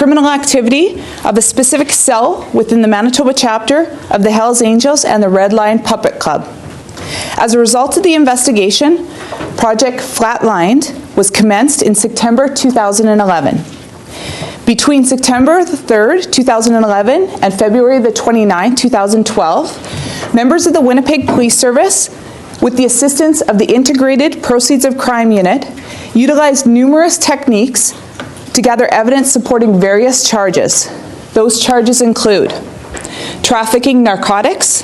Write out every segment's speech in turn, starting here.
criminal activity of a specific cell within the Manitoba chapter of the Hells Angels and the Red Lion Puppet Club. As a result of the investigation, Project Flatlined was commenced in September 2011. Between September the 3rd, 2011 and February the 29th, 2012, members of the Winnipeg Police Service, with the assistance of the Integrated Proceeds of Crime Unit, utilized numerous techniques to gather evidence supporting various charges. Those charges include trafficking narcotics,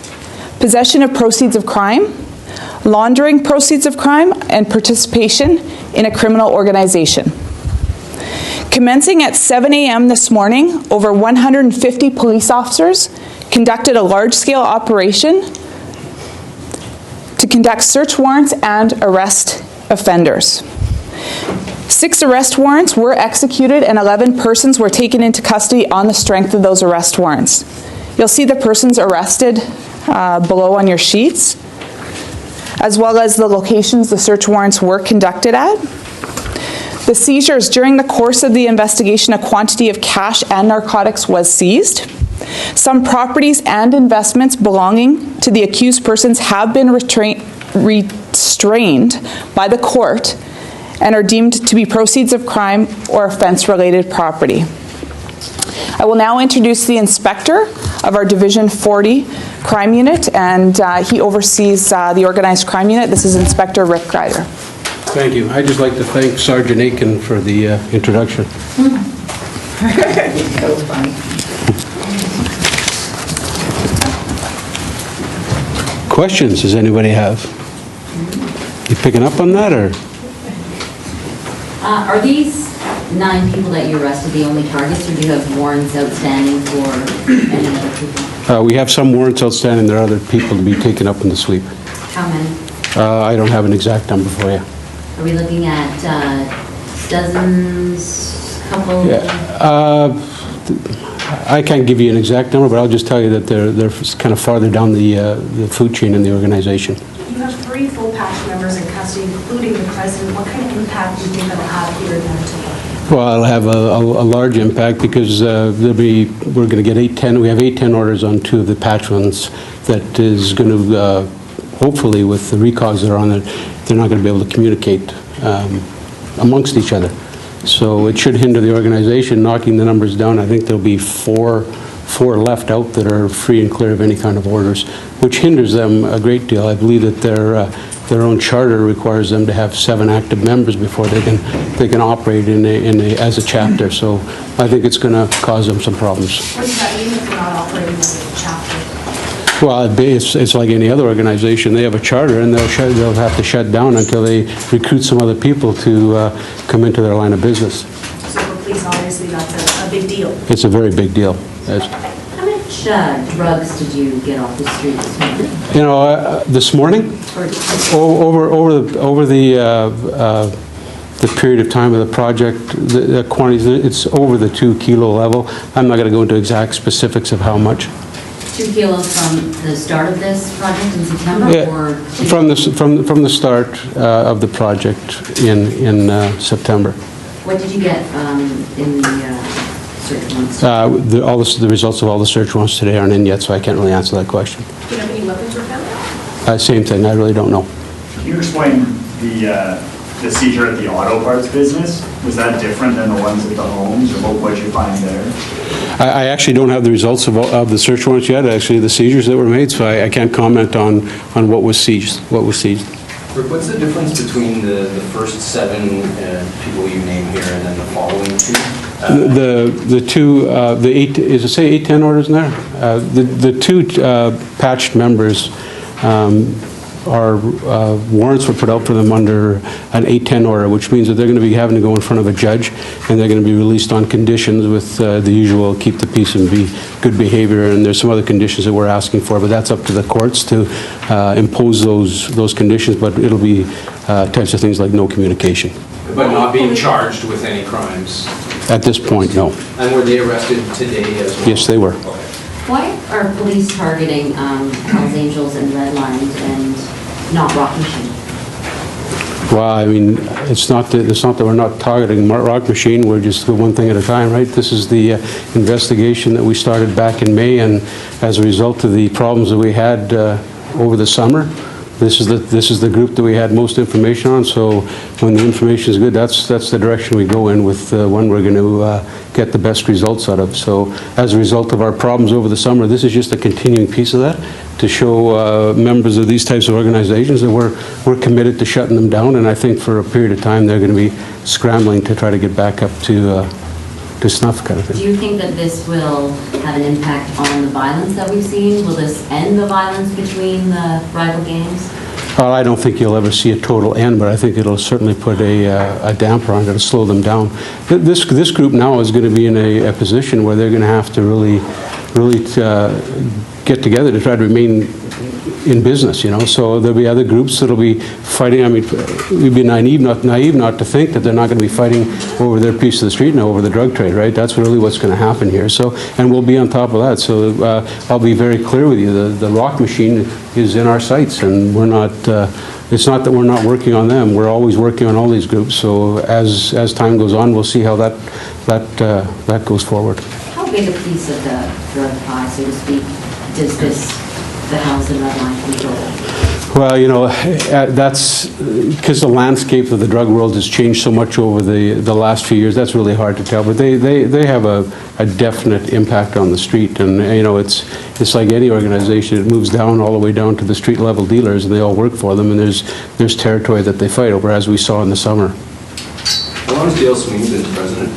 possession of proceeds of crime, laundering proceeds of crime, and participation in a criminal organization. Commencing at 7 a.m. this morning, over 150 police officers conducted a large-scale operation to conduct search warrants and arrest offenders. 6 arrest warrants were executed and 11 persons were taken into custody on the strength of those arrest warrants. You'll see the persons arrested below on your sheets, as well as the locations the search warrants were conducted at. The seizures during the course of the investigation, a quantity of cash and narcotics was seized. Some properties and investments belonging to the accused persons have been restrained by the court and are deemed to be proceeds of crime or offense-related property. I will now introduce the inspector of our Division 40 crime unit, and he oversees the organized crime unit. This is Inspector Rick Greider. Thank you. I'd just like to thank Sergeant Aiken for the introduction. That was funny. Questions does anybody have? You picking up on that, or? Are these 9 people that you arrested the only targets, or do you have warrants outstanding for any other people? We have some warrants outstanding. There are other people to be taken up in the sweep. How many? I don't have an exact number for you. Are we looking at dozens, couple? Yeah. I can't give you an exact number, but I'll just tell you that they're kind of farther down the food chain in the organization. You have 3 full patch members in custody, including the president. What kind of impact do you think that'll have here in Manitoba? Well, it'll have a large impact because we're going to get 810. We have 810 orders on 2 of the patch ones. That is going to, hopefully, with the records that are on it, they're not going to be able to communicate amongst each other. So it should hinder the organization, knocking the numbers down. I think there'll be four left out that are free and clear of any kind of orders, which hinders them a great deal. I believe that their own charter requires them to have 7 active members before they can operate as a chapter. So I think it's going to cause them some problems. What does that mean if they're not operating as a chapter? Well, it's like any other organization. They have a charter, and they'll have to shut down until they recruit some other people to come into their line of business. So for police, obviously, that's a big deal. It's a very big deal. How much drugs did you get off the street this morning? You know, this morning, over the period of time of the project, the quantities, it's over the 2 kilo level. I'm not going to go into exact specifics of how much. 2 kilos from the start of this project in September? Yeah, or from the start of the project in September. What did you get in the search warrants? The results of all the search warrants today aren't in yet, so I can't really answer that question. Do you have any weapons were found? Same thing. I really don't know. Can you explain the seizure at the auto parts business? Was that different than the ones at the homes, or what did you find there? I actually don't have the results of the search warrants yet, actually, the seizures that were made, so I can't comment on what was seized. Rick, what's the difference between the first 7 people you name here and then the following 2? The 2, the 8, is it say 810 orders in there? The 2 patched members our warrants were put out for them under an 810 order, which means that they're going to be having to go in front of a judge, and they're going to be released on conditions with the usual keep the peace and be good behavior, and there's some other conditions that we're asking for, but that's up to the courts to impose those conditions, but it'll be types of things like no communication. But not being charged with any crimes? At this point, no. And were they arrested today as well? Yes, they were. Okay. Why are police targeting Hells Angels and Red Lion and not Rock Machine? Well, I mean, it's not that we're not targeting rock machine, we're just one thing at a time, right? This is the investigation that we started back in May, and as a result of the problems that we had over the summer, this is the group that we had most information on, so when the information is good, that's the direction we go in with one we're going to get the best results out of. So as a result of our problems over the summer, this is just a continuing piece of that to show members of these types of organizations that we're committed to shutting them down, and I think for a period of time they're going to be scrambling to try to get back up to snuff kind of thing. Do you think that this will have an impact on the violence that we've seen? Will this end the violence between the rival gangs? Well, I don't think you'll ever see a total end, but I think it'll certainly put a damper on it. It'll slow them down. This group now is going to be in a position where they're going to have to really get together to try to remain in business, you know. So there'll be other groups that'll be fighting. I mean, we'd be naive not to think that they're not going to be fighting over their piece of the street now, over the drug trade, right? That's really what's going to happen here. So, and we'll be on top of that. So I'll be very clear with you. The rock machine is in our sights, and we're not. It's not that we're not working on them. We're always working on all these groups. So as time goes on, we'll see how that goes forward. How big a piece of the drug pie, so to speak, does the House and Red Line control? Well, you know, that's because the landscape of the drug world has changed so much over the last few years. That's really hard to tell, but they have a definite impact on the street, and you know, it's like any organization. It moves down all the way down to the street level dealers, and they all work for them, and there's territory that they fight over, as we saw in the summer. How long has Dale Sweeney been president?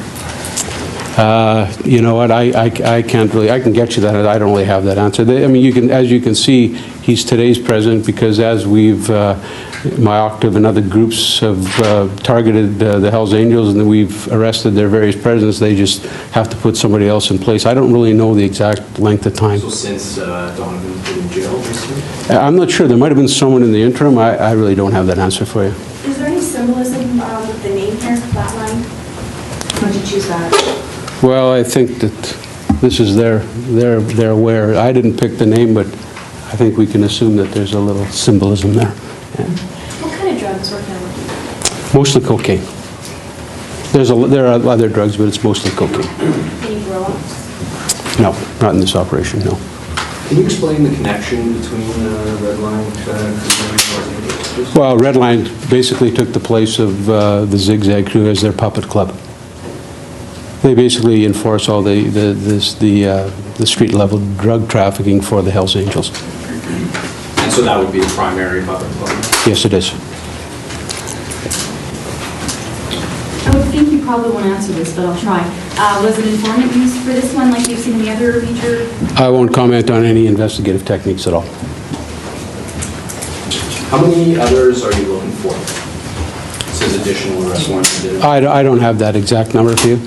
You know what, I can't really, I can get you that, I don't really have that answer. I mean, as you can see, he's today's president because as we've, my Octave and other groups have targeted the Hells Angels and we've arrested their various presidents, they just have to put somebody else in place. I don't really know the exact length of time. So since Donovan's been in jail recently? I'm not sure, there might have been someone in the interim, I really don't have that answer for you. Is there any symbolism with the name here, Flatlined? Why did you choose that? Well, I think that this is they're aware. I didn't pick the name, but I think we can assume that there's a little symbolism there. Yeah. What kind of drugs were found? Mostly cocaine. There are other drugs, but it's mostly cocaine. Any grow-ups? No, not in this operation, no. Can you explain the connection between Red Line and Well, Red Line basically took the place of the Zigzag Crew as their puppet club. They basically enforce all the street level drug trafficking for the Hells Angels. And so that would be the primary puppet club? Yes, it is. I would think you probably won't answer this, but I'll try. Was an informant used for this one like you've seen in the other major? I won't comment on any investigative techniques at all. How many others are you looking for? It says additional arrest warrants. I don't have that exact number for you.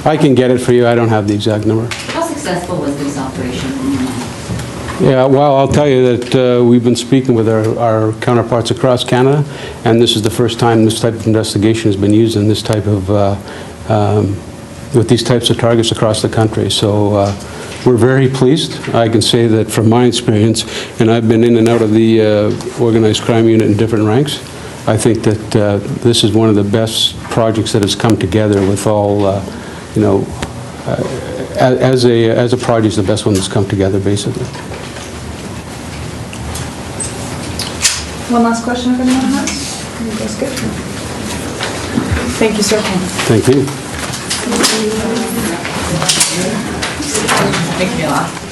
I can get it for you. I don't have the exact number. How successful was this operation in your mind? Yeah, well, I'll tell you that we've been speaking with our counterparts across Canada, and this is the first time this type of investigation has been used in this type of, with these types of targets across the country. So we're very pleased. I can say that from my experience, and I've been in and out of the organized crime unit in different ranks, I think that this is one of the best projects that has come together with all, you know, as a project, it's the best one that's come together, basically. One last question if anyone has? That's good. Thank you, sir. Thank you. Thank you a lot.